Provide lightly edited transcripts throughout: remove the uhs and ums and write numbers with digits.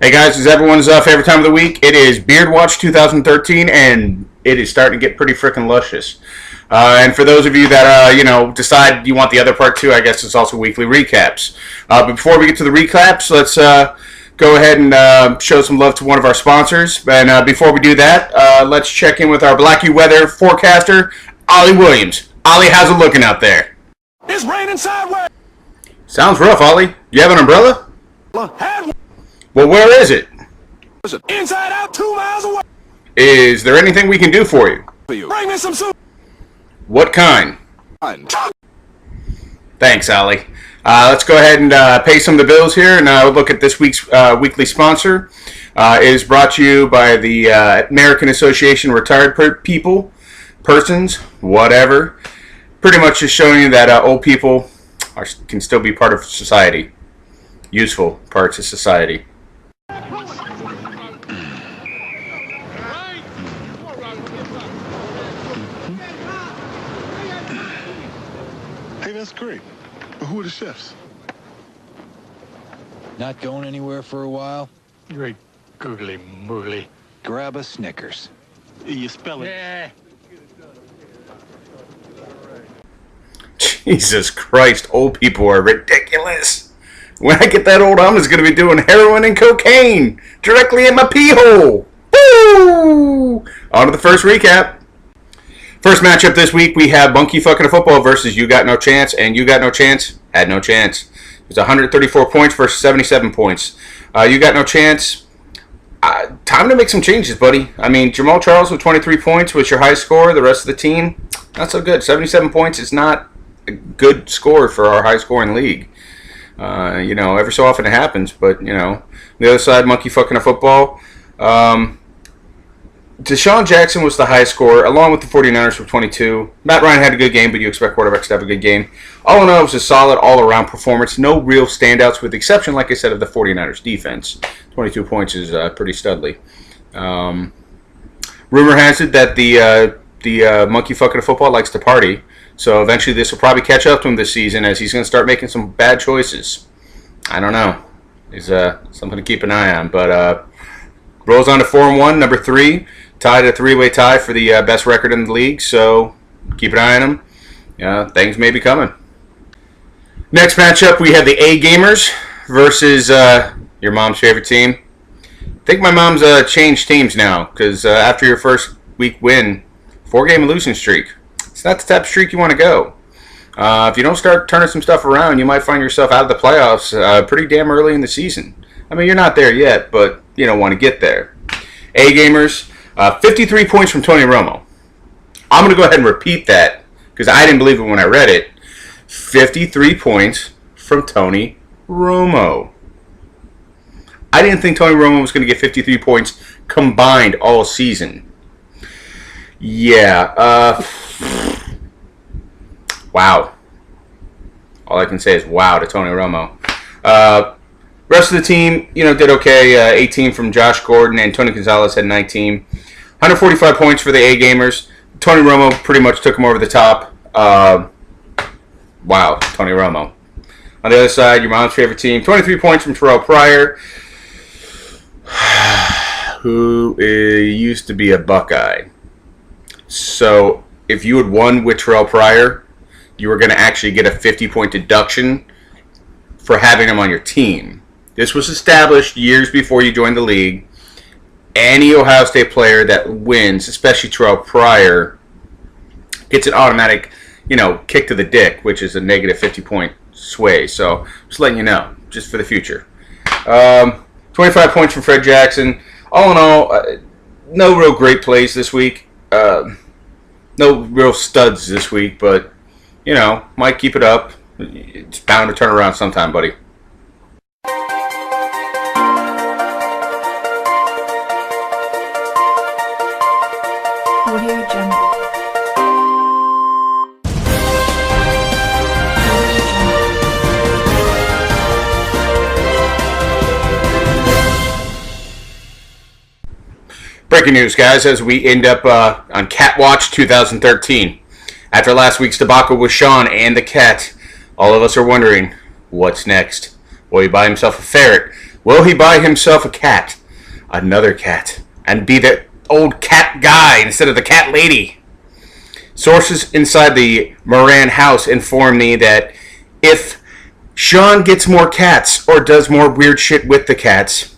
Hey guys, it's everyone's favorite time of the week. It is Beard Watch 2013, and it is starting to get pretty freaking luscious. And for those of you that decide you want the other part too, I guess it's also weekly recaps. But before we get to the recaps, let's go ahead and show some love to one of our sponsors. And before we do that, let's check in with our Blackie weather forecaster, Ollie Williams. Ollie, how's it looking out there? It's raining sideways. Sounds rough, Ollie. You have an umbrella? Well, where is it? Inside out, 2 miles away. Is there anything we can do for you? Bring me some soup. What kind? Thanks, Ollie. Let's go ahead and pay some of the bills here, and look at this week's weekly sponsor. It is brought to you by the American Association of Retired Persons, whatever. Pretty much just showing you that old people can still be part of society. Useful parts of society. Hey, that's great. But who are the chefs? Not going anywhere for a while? Great googly moogly. Grab a Snickers. You spell it. Yeah. Jesus Christ, old people are ridiculous. When I get that old, I'm just going to be doing heroin and cocaine directly in my pee hole. Woo! On to the first recap. First matchup this week, we have Monkey Fucking a Football versus You Got No Chance, and You Got No Chance had no chance. It was 134 points versus 77 points. You Got No Chance. Time to make some changes, buddy. I mean, Jamal Charles with 23 points was your high score. The rest of the team, not so good. 77 points is not a good score for our high-scoring league. Every so often it happens, but, the other side, Monkey Fucking a Football. Deshaun Jackson was the high scorer, along with the 49ers with 22. Matt Ryan had a good game, but you expect quarterbacks to have a good game. All in all, it was a solid all-around performance. No real standouts, with the exception, like I said, of the 49ers defense. 22 points is pretty studly. Rumor has it that the Monkey Fucking a Football likes to party, so eventually this will probably catch up to him this season as he's going to start making some bad choices. I don't know. It's something to keep an eye on, but rolls on to 4-1, number 3. Tied a 3-way tie for the best record in the league, so keep an eye on them. Things may be coming. Next matchup, we have the A Gamers versus your mom's favorite team. I think my mom's changed teams now, because after your first week win, 4-game losing streak, it's not the type of streak you want to go. If you don't start turning some stuff around, you might find yourself out of the playoffs pretty damn early in the season. I mean, you're not there yet, but you don't want to get there. A Gamers, 53 points from Tony Romo. I'm going to go ahead and repeat that because I didn't believe it when I read it. 53 points from Tony Romo. I didn't think Tony Romo was going to get 53 points combined all season. Yeah. Wow. All I can say is wow to Tony Romo. Rest of the team, did okay. 18 from Josh Gordon, and Tony Gonzalez had 19. 145 points for the A Gamers. Tony Romo pretty much took him over the top. Wow, Tony Romo. On the other side, your mom's favorite team, 23 points from Terrell Pryor, who used to be a Buckeye. So if you had won with Terrell Pryor, you were going to actually get a 50-point deduction for having him on your team. This was established years before you joined the league. Any Ohio State player that wins, especially Terrell Pryor, gets an automatic, kick to the dick, which is a negative 50-point sway. So, just letting you know, just for the future. 25 points from Fred Jackson. All in all, no real great plays this week. No real studs this week, but, might keep it up. It's bound to turn around sometime, buddy. Audio Jungle. Breaking news, guys, as we end up on Cat Watch 2013. After last week's debacle with Sean and the cat, all of us are wondering, what's next? Will he buy himself a ferret? Will he buy himself a cat? Another cat. And be the old cat guy instead of the cat lady? Sources inside the Moran house inform me that if Sean gets more cats or does more weird shit with the cats,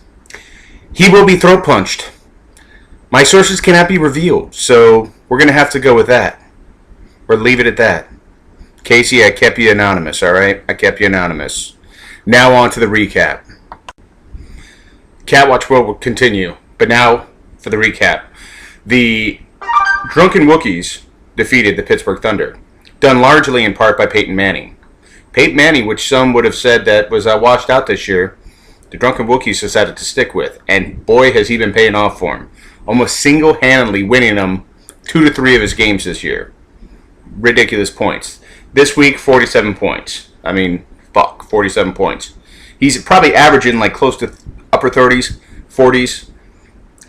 he will be throat punched. My sources cannot be revealed, so we're going to have to go with that. Or leave it at that. Casey, I kept you anonymous, alright? I kept you anonymous. Now on to the recap. Catwatch will continue, but now for the recap. The Drunken Wookiees defeated the Pittsburgh Thunder, done largely in part by Peyton Manning. Peyton Manning, which some would have said that was washed out this year, the Drunken Wookiees decided to stick with, and boy has he been paying off for him. Almost single-handedly winning them 2 to 3 of his games this year. Ridiculous points. This week, 47 points. 47 points. He's probably averaging like close to upper 30s, 40s.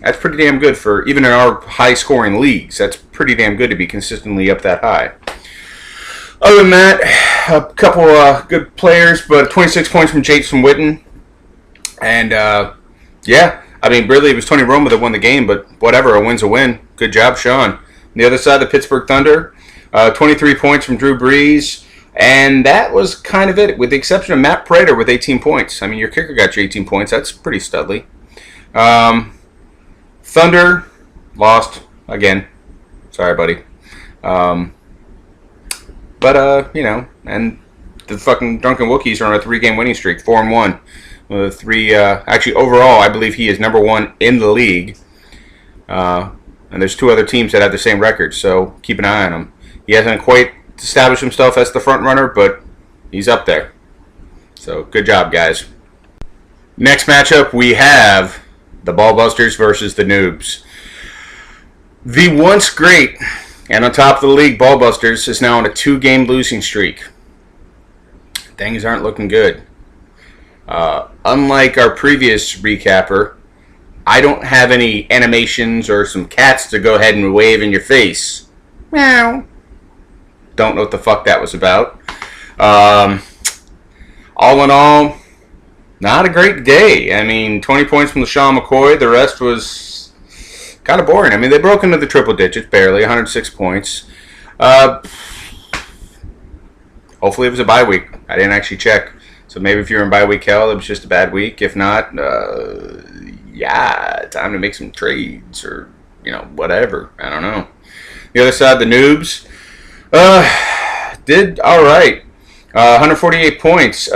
That's pretty damn good for, even in our high-scoring leagues, that's pretty damn good to be consistently up that high. Other than that, a couple good players, but 26 points from Jason Witten. And, really, it was Tony Romo that won the game, but whatever, a win's a win. Good job, Sean. On the other side, the Pittsburgh Thunder, 23 points from Drew Brees. And that was kind of it, with the exception of Matt Prater with 18 points. Your kicker got you 18 points. That's pretty studly. Thunder lost again. Sorry, buddy. And the fucking Drunken Wookiees are on a 3-game winning streak, 4-1. Overall, I believe he is number 1 in the league. And there's 2 other teams that have the same record, so keep an eye on him. He hasn't quite established himself as the front runner, but he's up there. So good job, guys. Next matchup, we have the Ballbusters versus the Noobs. The once great and on top of the league Ballbusters is now on a 2-game losing streak. Things aren't looking good. Unlike our previous recapper, I don't have any animations or some cats to go ahead and wave in your face. Meow. Don't know what the fuck that was about. All in all, not a great day. 20 points from LaShawn McCoy. The rest was kind of boring. They broke into the triple digits, barely, 106 points. Hopefully it was a bye week. I didn't actually check. So maybe if you're in bye week hell, it was just a bad week. If not, time to make some trades or, whatever. I don't know. The other side, the Noobs, did all right. 148 points.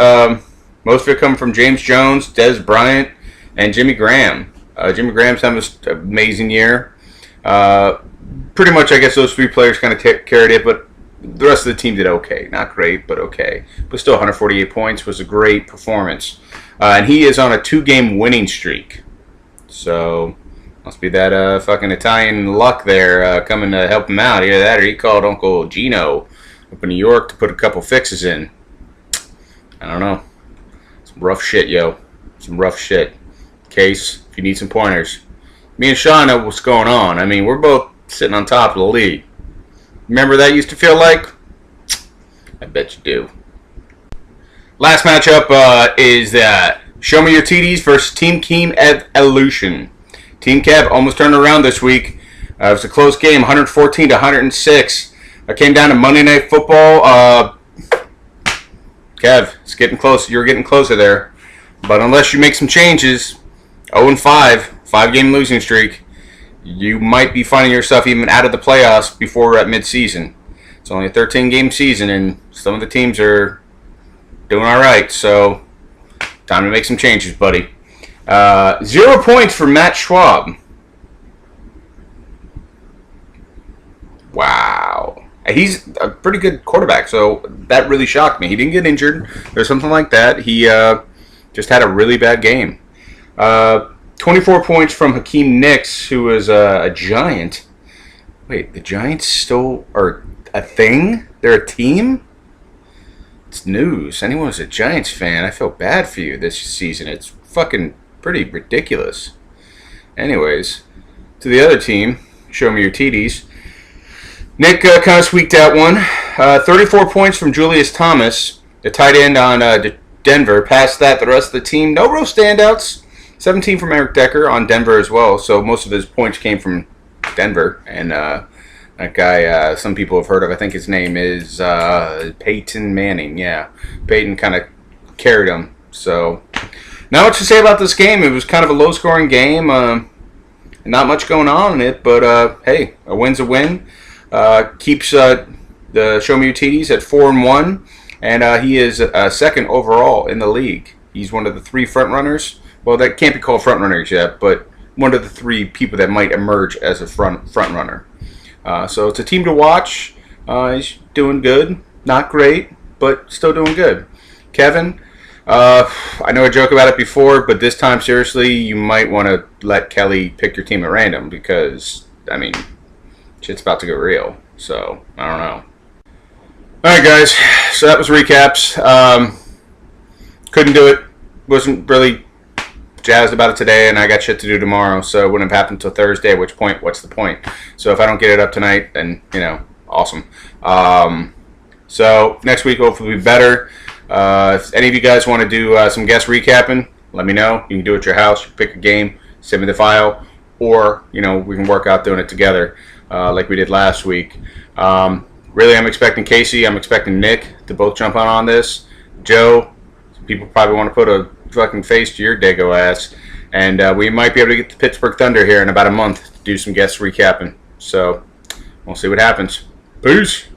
Most of it come from James Jones, Dez Bryant, and Jimmy Graham. Jimmy Graham's having an amazing year. Pretty much, I guess those 3 players kind of carried it, but the rest of the team did okay. Not great, but okay. But still, 148 points was a great performance. And he is on a 2-game winning streak. So, must be that fucking Italian luck there coming to help him out. Either that or he called Uncle Gino up in New York to put a couple fixes in. I don't know. Some rough shit, yo. Some rough shit. Case, if you need some pointers. Me and Sean know what's going on. We're both sitting on top of the league. Remember that used to feel like? I bet you do. Last matchup is Show Me Your TDs versus Team Keem Evolution. Team Kev almost turned around this week. It was a close game, 114 to 106. I came down to Monday Night Football. Kev, it's getting close. You're getting closer there. But unless you make some changes, 0-5, 5-game losing streak, you might be finding yourself even out of the playoffs before we're at midseason. It's only a 13-game season, and some of the teams are doing all right. So, time to make some changes, buddy. 0 points for Matt Schwab. Wow. He's a pretty good quarterback, so that really shocked me. He didn't get injured or something like that. He just had a really bad game. 24 points from Hakeem Nicks, who is a Giant. Wait, the Giants still are a thing? They're a team? It's news. Anyone who's a Giants fan, I feel bad for you this season. It's fucking pretty ridiculous. Anyways, to the other team, Show Me Your TDs. Nick kind of squeaked out one. 34 points from Julius Thomas, the tight end on Denver. Past that, the rest of the team, no real standouts. 17 from Eric Decker on Denver as well. So most of his points came from Denver. And that guy, some people have heard of, I think his name is Peyton Manning. Yeah, Peyton kind of carried him. So not much to say about this game. It was kind of a low-scoring game. Not much going on in it, but hey, a win's a win. Keeps the Show Me Your TDs at 4-1, and he is second overall in the league. He's one of the 3 front runners. Well, that can't be called front runners yet, but one of the 3 people that might emerge as a front runner. So it's a team to watch. He's doing good, not great, but still doing good. Kevin. I know I joked about it before, but this time, seriously, you might want to let Kelly pick your team at random because, I mean, shit's about to get real. So, I don't know. Alright, guys. So that was recaps. Couldn't do it. Wasn't really jazzed about it today, and I got shit to do tomorrow, so it wouldn't have happened until Thursday, at which point, what's the point? So if I don't get it up tonight, then, awesome. So next week, hopefully, will be better. If any of you guys want to do some guest recapping, let me know. You can do it at your house. You pick a game, send me the file, or we can work out doing it together like we did last week. Really, I'm expecting Casey. I'm expecting Nick to both jump on this. Joe, people probably want to put a fucking face to your dago ass, and we might be able to get the Pittsburgh Thunder here in about a month to do some guest recapping. So we'll see what happens. Peace.